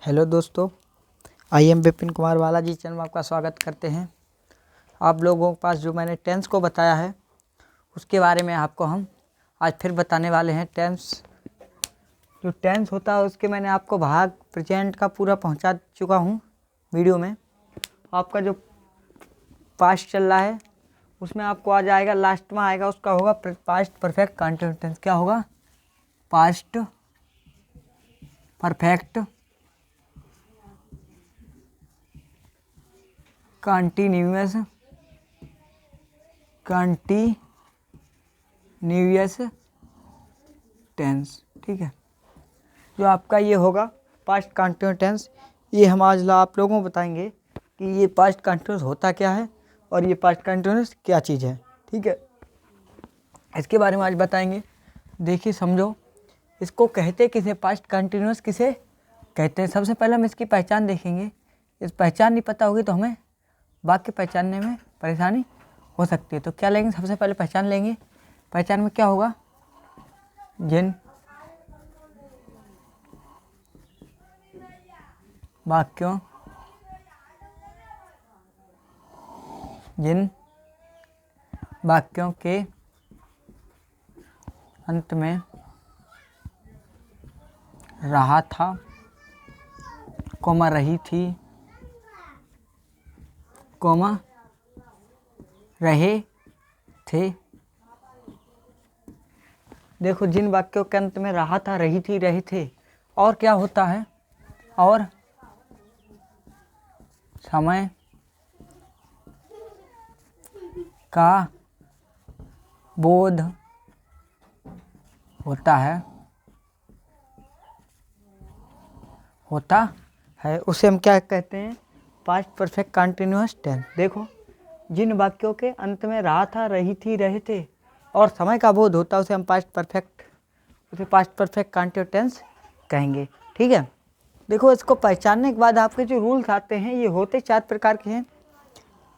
Hello दोस्तों, I am Vipin Kumar Balaji channel में आपका स्वागत करते हैं। आप लोगों के पास जो मैंने टेंस को बताया है उसके बारे में आपको हम आज फिर बताने वाले हैं। टेंस जो टेंस होता है उसके मैंने आपको भाग प्रेजेंट का पूरा पहुंचा चुका हूं वीडियो में। आपका जो पास्ट चल रहा है उसमें आपको आ जाएगा, लास्ट में आएगा उसका होगा पास्ट परफेक्ट कंटिन्यूअस टेंस। क्या होगा? Past perfect continuous tense. ठीक है, जो आपका ये होगा पास्ट कंटिन्यूअस टेंस, ये हम आज आप लोगों को बताएंगे कि ये पास्ट कंटिन्यूअस होता क्या है और ये पास्ट कंटिन्यूअस क्या चीज़ है। ठीक है, इसके बारे में आज बताएंगे। देखिए समझो, इसको कहते किसे, पास्ट कंटिन्यूअस किसे कहते हैं। सबसे पहले हम इसकी पहचान देखेंगे। इस पहचान नहीं पता होगी तो हमें वाक्य पहचानने में परेशानी हो सकती है। तो क्या लेंगे? सबसे पहले पहचान लेंगे। पहचान में क्या होगा? जिन वाक्यों के अंत में रहा था, कोमा रही थी, कोमा रहे थे। देखो, जिन वाक्यों के अंत में रहा था, रही थी, रहे थे और क्या होता है, और समय का बोध होता है उसे हम क्या कहते हैं? Past perfect continuous tense. देखो, जिन वाक्यों के अंत में रहा था, रही थी, रहे थे और समय का बोध होता है उसे हम पास्ट परफेक्ट कंटिन्यूअस टेंस कहेंगे। ठीक है, देखो इसको पहचानने के बाद आपके जो रूल्स आते हैं ये होते 4 प्रकार के हैं: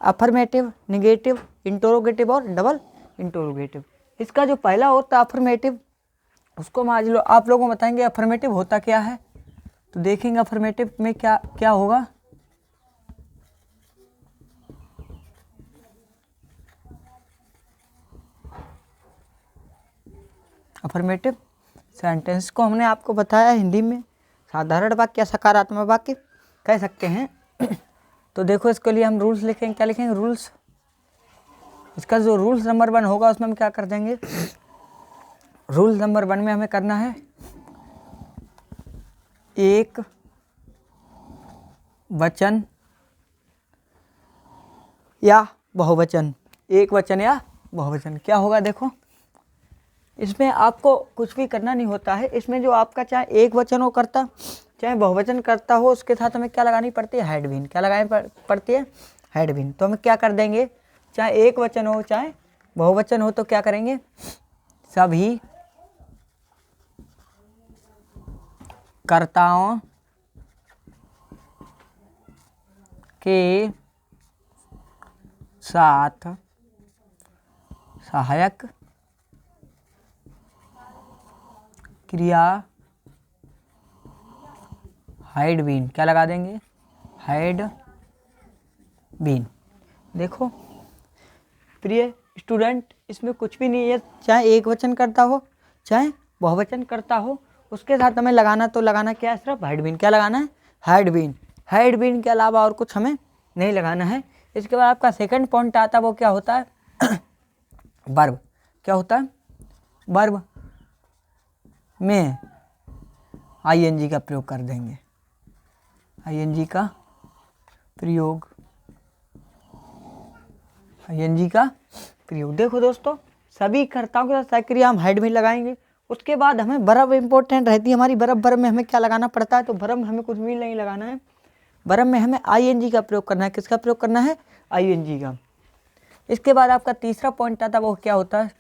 अफर्मेटिव, निगेटिव, इंटरोगेटिव और डबल इंटरोगेटिव। इसका जो पहला होता है अफर्मेटिव, उसको हम आज आप लोगों को बताएंगे अफर्मेटिव होता क्या है। तो देखेंगे अफर्मेटिव में क्या क्या होगा। अफर्मेटिव सेंटेंस को हमने आपको बताया हिंदी में साधारण वाक्य या सकारात्मक वाक्य कह सकते हैं। तो देखो, इसके लिए हम रूल्स लिखेंगे। क्या लिखेंगे? रूल्स। इसका जो रूल्स नंबर 1 होगा उसमें हम क्या कर देंगे? रूल नंबर 1 में हमें करना है एक वचन या बहुवचन। एक वचन या बहुवचन क्या होगा? देखो, इसमें आपको कुछ भी करना नहीं होता है। इसमें जो आपका चाहे एक वचन हो करता चाहे बहुवचन करता हो, उसके साथ हमें क्या लगानी पड़ती है? Had been. क्या लगानी पड़ती है? Had been. तो हम क्या कर देंगे, चाहे एक वचन हो चाहे बहुवचन हो, तो क्या करेंगे? सभी कर्ताओं के साथ सहायक क्रिया हैड बीन। क्या लगा देंगे? Had been. देखो प्रिय स्टूडेंट, इसमें कुछ भी नहीं है। चाहे एक वचन करता हो चाहे बहुवचन करता हो, उसके साथ हमें लगाना तो लगाना क्या है? सिर्फ हैड बीन। क्या लगाना है? Had been. हैड बीन के अलावा और कुछ हमें नहीं लगाना है। इसके बाद आपका सेकंड पॉइंट आता है, वो क्या होता है? वर्ब। क्या होता है? वर्ब में आईएनजी का प्रयोग कर देंगे। आईएनजी का प्रयोग देखो दोस्तों, सभी कर्ताओं के साथ सहायक क्रिया हम हेड में लगाएंगे। उसके बाद हमें वर्ब इंपॉर्टेंट रहती है हमारी। वर्ब में हमें क्या लगाना पड़ता है? तो वर्ब में हमें कुछ भी नहीं लगाना है। वर्ब में हमें आईएनजी का प्रयोग करना है। किसका प्रयोग करना है? आईएनजी का। इसके बाद आपका तीसरा पॉइंट आता है, वो क्या होता है?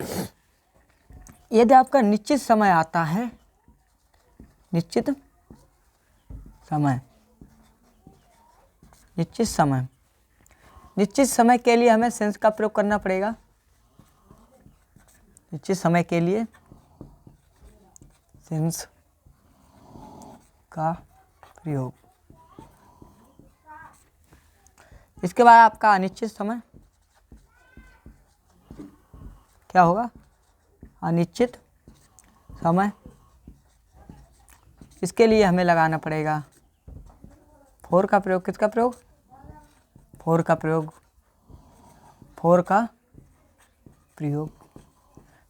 यदि आपका निश्चित समय आता है, निश्चित समय के लिए हमें सेंस का प्रयोग करना पड़ेगा। निश्चित समय के लिए सेंस का प्रयोग इसके बाद आपका अनिश्चित समय क्या होगा, अनिश्चित समय। इसके लिए हमें लगाना पड़ेगा फोर का प्रयोग। किसका प्रयोग, फोर का प्रयोग, फोर का प्रयोग।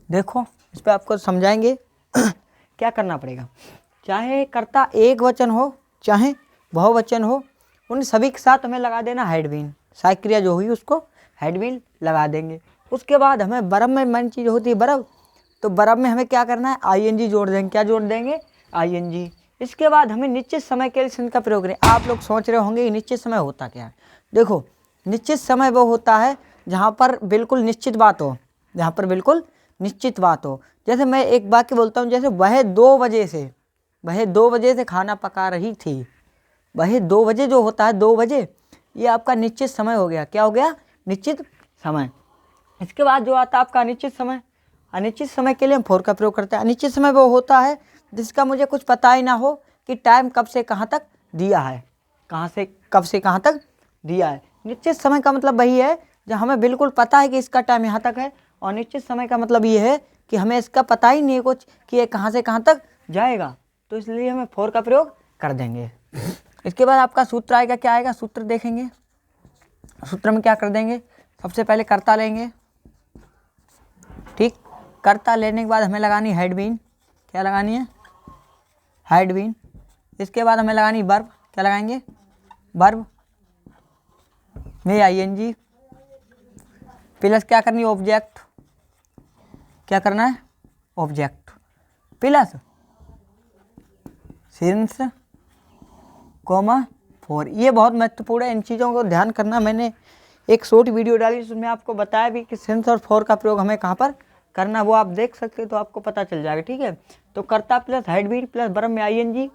देखो इस पर आपको समझाएंगे क्या करना पड़ेगा। चाहे कर्ता एक वचन हो चाहे बहुवचन हो, उन सभी के साथ हमें लगा देना हेड बीन। सहायक क्रिया जो हुई उसको हेड बीन लगा देंगे। उसके बाद हमें वर्ब में मेन चीज़ होती है वर्ब, तो वर्ब में हमें क्या करना है, आईएनजी जोड़ देंगे। क्या जोड़ देंगे, आईएनजी। इसके बाद हमें निश्चित समय के लिए सिंह का प्रयोग करें। आप लोग सोच रहे होंगे निश्चित समय होता क्या है। देखो निश्चित समय वो होता है जहाँ पर बिल्कुल निश्चित बात हो, जहाँ पर बिल्कुल निश्चित बात हो। जैसे मैं एक वाक्य बोलता हूँ, जैसे वह 2 बजे से खाना पका रही थी। वह 2 बजे जो होता है 2 बजे, ये आपका निश्चित समय हो गया। क्या हो गया, निश्चित समय। इसके बाद जो आता है आपका अनिश्चित समय। अनिश्चित समय के लिए हम फोर का प्रयोग करते हैं। अनिश्चित समय वो होता है जिसका मुझे कुछ पता ही ना हो कि टाइम कब से कहाँ तक दिया है, कहाँ से कब से कहाँ तक दिया है। निश्चित समय का मतलब वही है जब हमें बिल्कुल पता है कि इसका टाइम यहाँ तक है, और निश्चित समय का मतलब ये है कि हमें इसका पता ही नहीं है कुछ कि ये कहाँ से कहाँ तक जाएगा, तो इसलिए हमें फोर का प्रयोग कर देंगे। इसके बाद आपका सूत्र आएगा। क्या आएगा, सूत्र देखेंगे। सूत्र में क्या कर देंगे, सबसे पहले कर्ता लेंगे। ठीक, कर्ता लेने के बाद हमें लगानी हेड बीन। क्या लगानी है, हेड बीन। इसके बाद हमें लगानी वर्ब। क्या लगाएंगे, वर्ब में आईएनजी प्लस क्या करनी, ऑब्जेक्ट। क्या करना है, object plus since comma four. ये बहुत महत्वपूर्ण है, इन चीज़ों को ध्यान करना। मैंने एक शॉर्ट वीडियो डाली उसमें आपको बताया भी कि सिंस और फोर का प्रयोग हमें कहाँ पर करना, वो आप देख सकते हो तो आपको पता चल जाएगा। ठीक है, तो कर्ता plus had been plus verb में ING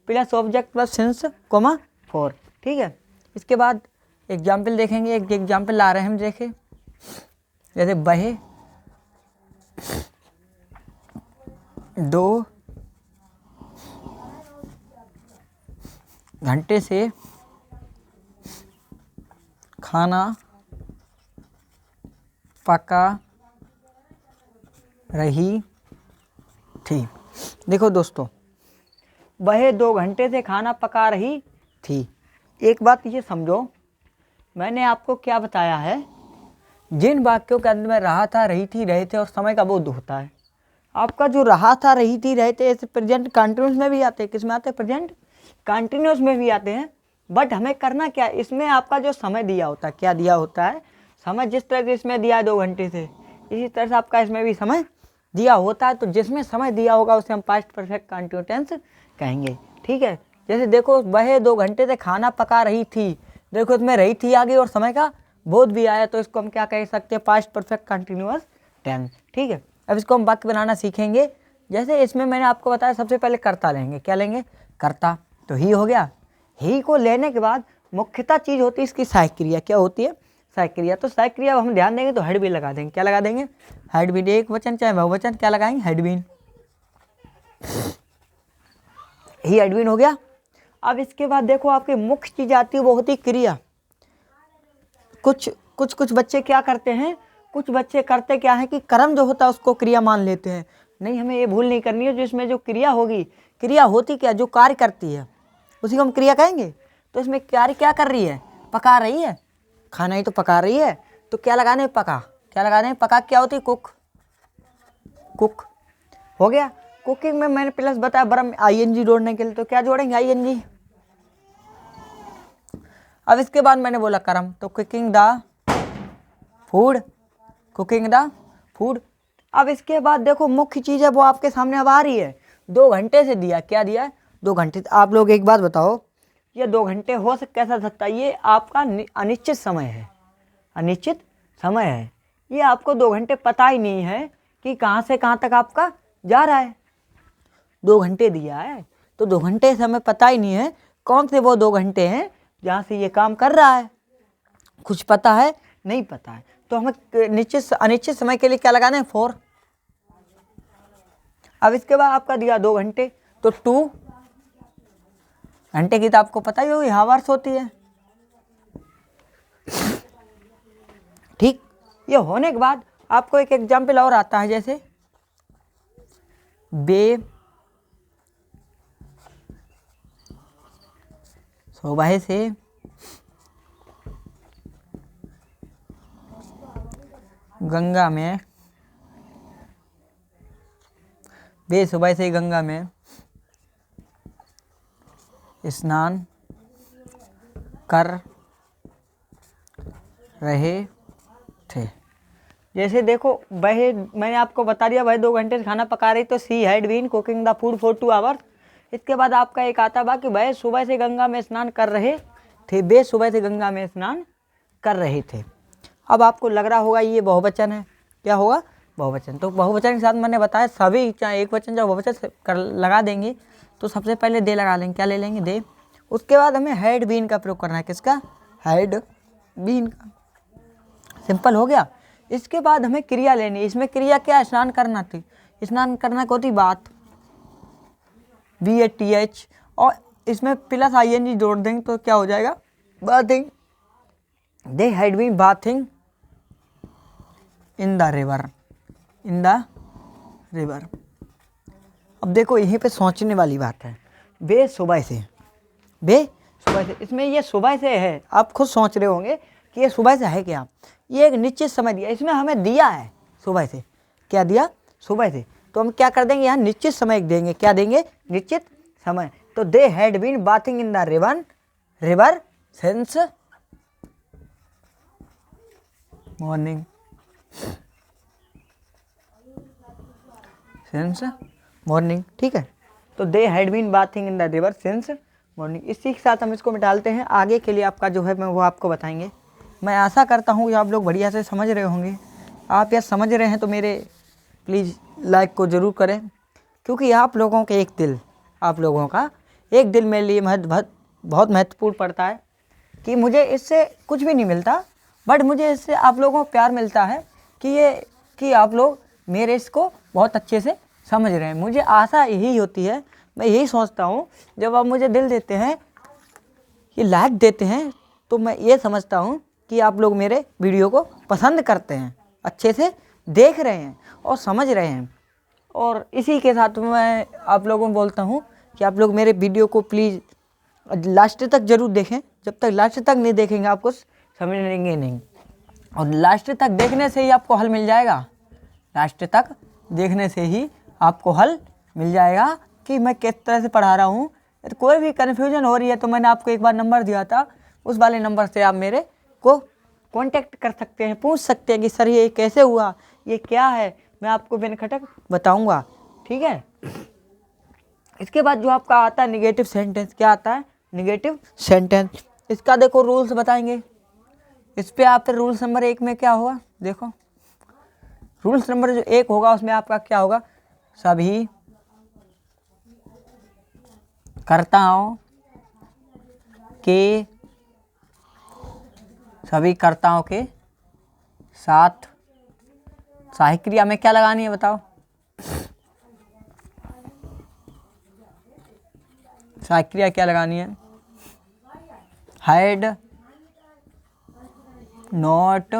plus object plus since comma for. ठीक है, इसके बाद एग्जाम्पल देखेंगे। एक एग्जाम्पल ला रहे हैं हम, देखें जैसे वह 2 घंटे से खाना पका रही थी। देखो दोस्तों, वह 2 घंटे से खाना पका रही थी। एक बात ये समझो, मैंने आपको क्या बताया है, जिन वाक्यों के अंदर में रहा था, रही थी, रहे थे और समय का बोध होता है। आपका जो रहा था, रही थी, रहे थे, ऐसे प्रेजेंट कंटिन्यूस में भी आते हैं। किस में आते हैं, प्रेजेंट कंटिन्यूस में भी आते हैं। बट हमें करना क्या, इसमें आपका जो समय दिया होता है, क्या दिया होता है, समय। जिस तरह से इसमें दिया है 2 घंटे से, इसी तरह से आपका इसमें भी समय दिया होता है। तो जिसमें समय दिया होगा उसे हम पास्ट परफेक्ट कंटिन्यूस टेंस कहेंगे। ठीक है, जैसे देखो वह 2 घंटे से खाना पका रही थी। देखो इसमें रही थी आ गई और समय का बोध भी आया, तो इसको हम क्या कह सकते हैं, पास्ट परफेक्ट कंटिन्यूअस टेंस। ठीक है, अब इसको हम वाक्य बनाना सीखेंगे। जैसे इसमें मैंने आपको बताया सबसे पहले कर्ता लेंगे। क्या लेंगे, कर्ता। तो ही हो गया। ही को लेने के बाद मुख्यतः चीज़ होती है इसकी सहायक क्रिया। क्या होती है, सहायक क्रिया। तो सहायक क्रिया हम ध्यान देंगे तो हेड बीन लगा देंगे। क्या लगा देंगे, हेड बीन। एक वचन चाहे बहुवचन, क्या लगाएंगे, हेड बीन। ही हेड बीन हो गया। अब इसके बाद देखो आपकी मुख्य चीज आती है, वो होती है क्रिया। कुछ बच्चे क्या करते हैं, कुछ बच्चे करते क्या है कि कर्म जो होता है उसको क्रिया मान लेते हैं। नहीं, हमें ये भूल नहीं करनी है। जो इसमें जो क्रिया होगी, क्रिया होती क्या, जो कार्य करती है उसी को हम क्रिया कहेंगे। तो इसमें कार्य क्या कर रही है, पका रही है, खाना ही तो पका रही है। तो क्या लगाने, पका। क्या लगाने, पका। क्या होती है, कुक। कुक हो गया। कुकिंग में मैंने प्लस बताया वर्ब आईएनजी जोड़ने के लिए, तो क्या जोड़ेंगे, आईएनजी। अब इसके बाद मैंने बोला कर्म, तो cooking the food, cooking the food. अब इसके बाद देखो मुख्य चीज़ है वो आपके सामने अब आ रही है। 2 घंटे से दिया, क्या दिया है, 2 घंटे। आप लोग एक बात बताओ, ये 2 घंटे हो कैसा सकता है, ये आपका अनिश्चित समय है, अनिश्चित समय है। ये आपको 2 घंटे पता ही नहीं है कि कहाँ से कहाँ तक आपका जा रहा है। 2 घंटे दिया है तो 2 घंटे से हमें पता ही नहीं है कौन से वो 2 घंटे हैं जहाँ से ये काम कर रहा है। कुछ पता है, नहीं पता है। तो हमें निश्चित अनिश्चित समय के लिए क्या लगाना है, 4। अब इसके बाद आपका दिया 2 घंटे, तो 2 घंटे की तो आपको पता ही होगी हावर्स होती है। ठीक, ये होने के बाद आपको एक एग्जाम्पल और आता है, जैसे वे सुबह से गंगा में, वे सुबह से गंगा में स्नान कर रहे थे। जैसे देखो, वह, मैंने आपको बता दिया वह 2 घंटे से खाना पका रही, तो she had been cooking the food for 2 hours. इसके बाद आपका एक आता बा कि वह सुबह से गंगा में स्नान कर रहे थे, वे सुबह से गंगा में स्नान कर रहे थे। अब आपको लग रहा होगा ये बहुवचन है, क्या होगा, बहुवचन। तो बहुवचन के साथ मैंने बताया सभी, चाहे एक वचन जब बहुवचन कर लगा देंगे तो सबसे पहले दे लगा लेंगे, क्या ले लेंगे, दे। उसके बाद हमें हैड बीन का प्रयोग करना है, किसका, हैड बीन का। सिंपल हो गया। इसके बाद हमें क्रिया लेनी है। इसमें क्रिया क्या, स्नान करना थी, स्नान करना को थी बात, BATH, और इसमें प्लस ING जोड़ देंगे तो क्या हो जाएगा, bathing. They had been bathing in the river, in the river. अब देखो यहीं पे सोचने वाली बात है, वे सुबह से, वे सुबह से, इसमें ये सुबह से है, आप खुद सोच रहे होंगे कि ये सुबह से है क्या। ये एक निश्चित समय दिया, इसमें हमें दिया है सुबह से, क्या दिया, सुबह से। तो हम क्या कर देंगे, यहाँ निश्चित समय देंगे, क्या देंगे, निश्चित समय। तो they had been bathing in the river, river since morning, since morning, ठीक है। तो they had been bathing in the river since morning. इसी के साथ हम इसको मिटालते हैं। आगे के लिए आपका जो है मैं वो आपको बताएंगे। मैं आशा करता हूँ कि आप लोग बढ़िया से समझ रहे होंगे। आप यह समझ रहे हैं तो मेरे प्लीज़ लाइक को ज़रूर करें, क्योंकि आप लोगों के एक दिल, आप लोगों का एक दिल मेरे लिए बहुत महत्वपूर्ण पड़ता है। कि मुझे इससे कुछ भी नहीं मिलता, बट मुझे इससे आप लोगों को प्यार मिलता है कि आप लोग मेरे इसको बहुत अच्छे से समझ रहे हैं। मुझे आशा यही होती है, मैं यही सोचता हूँ, जब आप मुझे दिल देते हैं, ये लाइक देते हैं, तो मैं ये समझता हूँ कि आप लोग मेरे वीडियो को पसंद करते हैं, अच्छे से देख रहे हैं और समझ रहे हैं। और इसी के साथ मैं आप लोगों को बोलता हूँ कि आप लोग मेरे वीडियो को प्लीज़ लास्ट तक ज़रूर देखें। जब तक लास्ट तक नहीं देखेंगे आप कुछ समझेंगे नहीं, और लास्ट तक देखने से ही आपको हल मिल जाएगा। लास्ट तक देखने से ही आपको हल मिल जाएगा कि मैं किस तरह से पढ़ा रहा हूँ। तो कोई भी कन्फ्यूजन हो रही है तो मैंने आपको एक बार नंबर दिया था, उस वाले नंबर से आप मेरे को कांटेक्ट कर सकते हैं, पूछ सकते हैं कि सर ये कैसे हुआ, ये क्या है, मैं आपको बिन खटक बताऊंगा, ठीक है। इसके बाद जो आपका आता है निगेटिव सेंटेंस, क्या आता है, निगेटिव सेंटेंस। इसका देखो रूल्स बताएंगे। इस पे आप रूल्स नंबर 1 में क्या होगा, देखो रूल्स नंबर जो 1 होगा उसमें आपका क्या होगा, सभी कर्ताओं के साथ सहायक क्रिया में क्या लगानी है, बताओ, सहायक क्रिया क्या लगानी है, हैड नॉट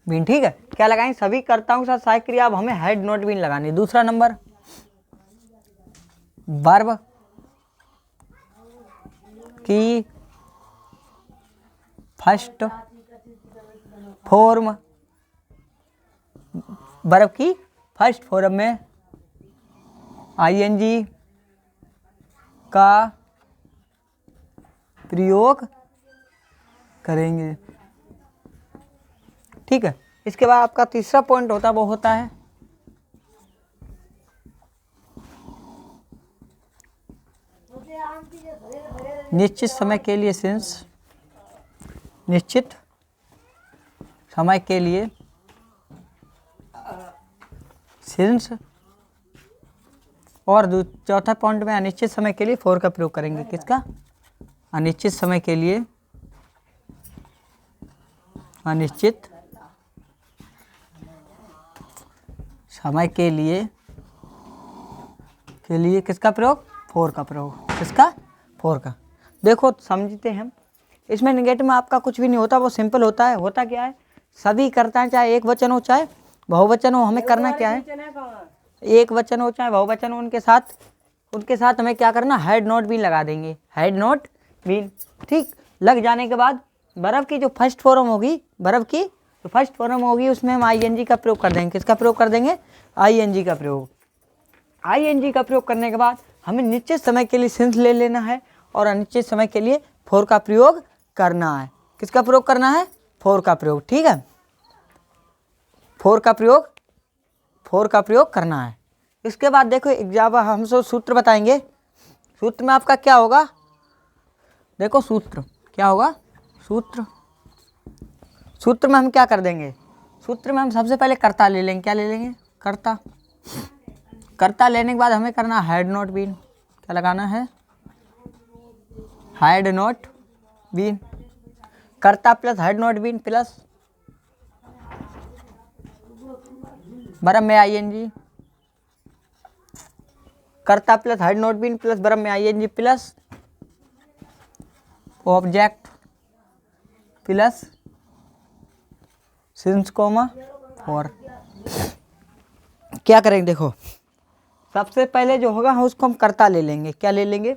बीन, ठीक है। क्या लगाएंगे, सभी कर्ताओं के साथ सहायक क्रिया, अब हमें हैड नॉट बीन लगानी है। दूसरा नंबर, वर्ब की फर्स्ट फॉर्म, वर्ब की फर्स्ट फॉर्म में ING का प्रयोग करेंगे, ठीक है। इसके बाद आपका तीसरा पॉइंट होता है, वो होता है निश्चित समय के लिए सिंस, निश्चित समय के लिए सिंस, और चौथा पॉइंट में अनिश्चित समय के लिए फॉर का प्रयोग करेंगे। किसका, अनिश्चित समय के लिए, अनिश्चित समय के लिए किसका प्रयोग, फॉर का प्रयोग, किसका, फॉर का। देखो समझते हैं हम, इसमें निगेटिव में आपका कुछ भी नहीं होता, वो सिंपल होता है। होता क्या है, सभी कर्ता हैं, चाहे एक वचन हो चाहे बहुवचन हो, हमें करना क्या है, एक वचन हो चाहे बहुवचन हो, उनके साथ हमें क्या करना, हैड नॉट बीन लगा देंगे, हैड नॉट बीन। ठीक, लग जाने के बाद वर्ब की जो फर्स्ट फॉर्म होगी, वर्ब की जो फर्स्ट फॉर्म होगी उसमें हम आईएनजी का प्रयोग कर देंगे। किसका प्रयोग कर देंगे, आईएनजी का प्रयोग। आईएनजी का प्रयोग करने के बाद हमें निश्चित समय के लिए सिंस ले लेना है और अनिश्चित समय के लिए फॉर का प्रयोग करना है। किसका प्रयोग करना है, फॉर का प्रयोग। ठीक है, फॉर का प्रयोग करना है। इसके बाद देखो एग्जाम्पल हम सूत्र बताएंगे। सूत्र में आपका क्या होगा, देखो सूत्र क्या होगा, सूत्र में हम क्या कर देंगे, सूत्र में हम सबसे पहले कर्ता ले लेंगे। क्या ले लेंगे, कर्ता लेने के बाद हमें करना हैड नॉट बीन। क्या लगाना है, हैड नॉट बीन। कर्ता plus had not been plus verb में आईएनजी, कर्ता plus had not been plus verb में ING plus object plus since comma for. क्या करेंगे, देखो सबसे पहले जो होगा हम उसको हम कर्ता ले लेंगे। क्या ले लेंगे,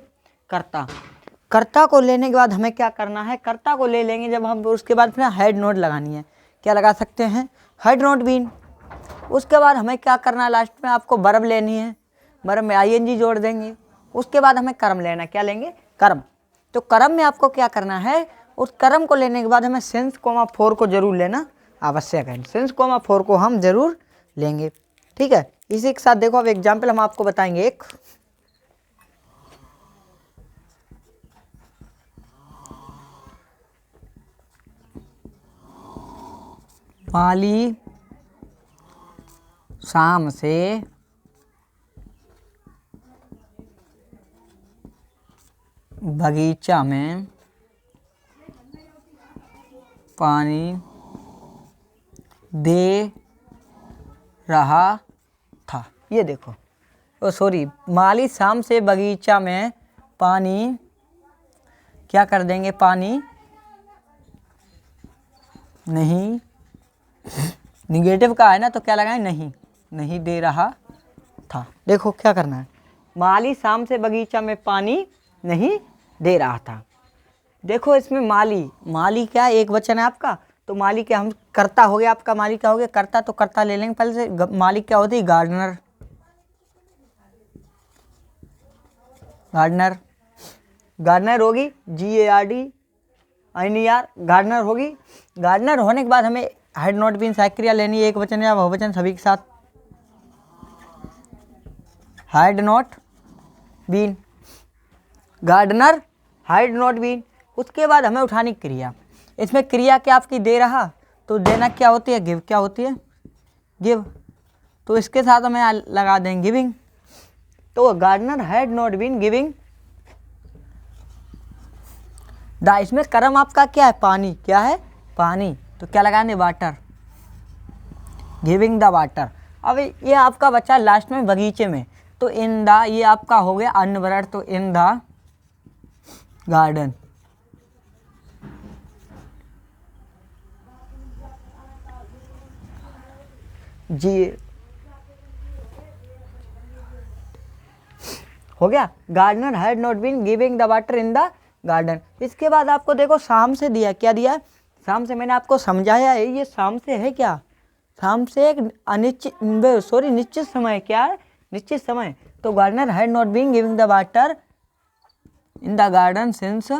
कर्ता को लेने के बाद हमें क्या करना है, कर्ता को ले लेंगे जब हम, उसके बाद फिर हेड नोट लगानी है। क्या लगा सकते हैं, हेड नोट बीन। उसके बाद हमें क्या करना है, लास्ट में आपको वर्ब लेनी है, वर्ब में आईएनजी जोड़ देंगे। उसके बाद हमें कर्म लेना, क्या लेंगे, कर्म। तो कर्म में आपको क्या करना है, उस कर्म को लेने के बाद हमें सेंस कोमा फोर को जरूर लेना आवश्यक है। सेंस कोमा फोर को हम जरूर लेंगे। ठीक है, इसी के साथ देखो अब एग्जाम्पल हम आपको बताएंगे एक। माली शाम से बगीचा में पानी दे रहा था। ये देखो, ओ सॉरी, माली शाम से बगीचा में पानी, क्या कर देंगे, पानी नहीं, निगेटिव का है ना तो क्या लगाएं, नहीं दे रहा था। देखो क्या करना है, माली शाम से बगीचा में पानी नहीं दे रहा था। देखो इसमें माली क्या एक वचन है आपका, तो माली क्या, हम कर्ता हो गया आपका, माली क्या हो गया, कर्ता। तो कर्ता ले लेंगे पहले से। माली क्या होती है, गार्डनर, गार्डनर होगी, GARDNER, गार्डनर होगी। गार्डनर होने के बाद हमें हैड नॉट बीन सक्रिया लेनी है, एक वचन या बहुवचन सभी के साथ। Had not been, gardener, had not been. उसके बाद हमें उठानी क्रिया। इसमें क्रिया क्या आपकी दे रहा, तो देना क्या होती है, गिव। क्या होती है, गिव। तो इसके साथ हमें लगा देंगे गिविंग। तो gardener had not been giving the. इसमें कर्म आपका क्या है, पानी। क्या है, पानी। तो क्या लगाने, वाटर, गिविंग द वाटर। अब ये आपका बचा लास्ट में बगीचे में, तो इन द, ये आपका हो गया अनवरड, तो इन द गार्डन। जी हो गया, gardener had not been giving the water in the garden. इसके बाद आपको देखो शाम से दिया, क्या दिया, शाम से मैंने आपको समझाया है। ये शाम से है क्या, शाम से एक निश्चित समय। क्या है, निश्चित समय। तो gardener had not been giving the water in the garden since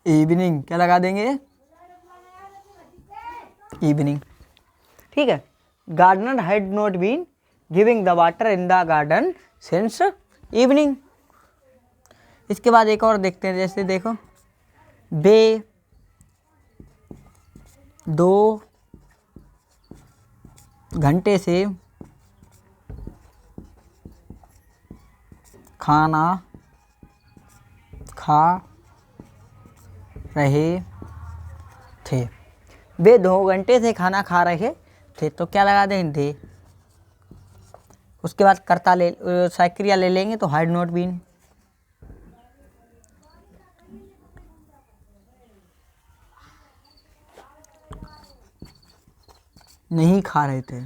evening. क्या लगा देंगे, इवनिंग। ठीक है, gardener had not been giving the water in the garden since evening. इसके बाद एक और देखते हैं, जैसे देखो, वे 2 घंटे से खाना खा रहे थे। वे 2 घंटे से खाना खा रहे थे, तो क्या लगा दें, थे। उसके बाद कर्ता ले, सक्रिया ले लेंगे, तो हैड नॉट बीन। नहीं खा रहे थे।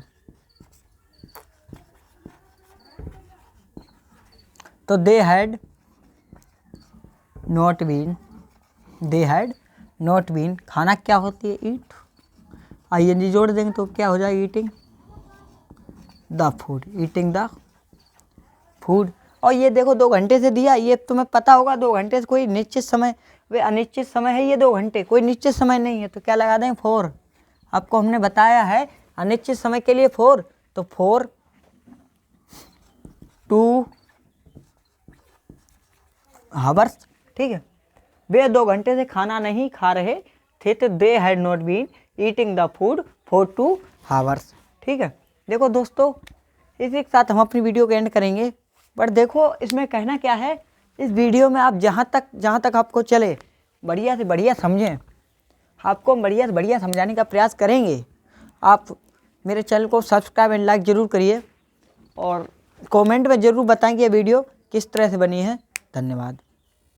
तो they had not been, they had not been, खाना क्या होती है? ईट, ING जोड़ देंगे तो क्या हो जाएगा? Eating the food, eating the food. और ये देखो 2 घंटे से दिया, ये तुम्हें पता होगा 2 घंटे से कोई निश्चित समय, वे अनिश्चित समय है, ये 2 घंटे कोई निश्चित समय नहीं है, तो क्या लगा दें? 4। आपको हमने बताया है अनिश्चित समय के लिए 4, तो 4 2 हावर्स, ठीक है। वे 2 घंटे से खाना नहीं खा रहे थे, तो they had not been eating the food for 2 hours, ठीक है। देखो दोस्तों, इसी के साथ हम अपनी वीडियो को एंड करेंगे। बट देखो इसमें कहना क्या है, इस वीडियो में आप जहाँ तक आपको चले बढ़िया से बढ़िया समझें, आपको बढ़िया से बढ़िया समझाने का प्रयास करेंगे। आप मेरे चैनल को सब्सक्राइब एंड लाइक ज़रूर करिए और कमेंट में ज़रूर बताएं कि ये वीडियो किस तरह से बनी है। धन्यवाद।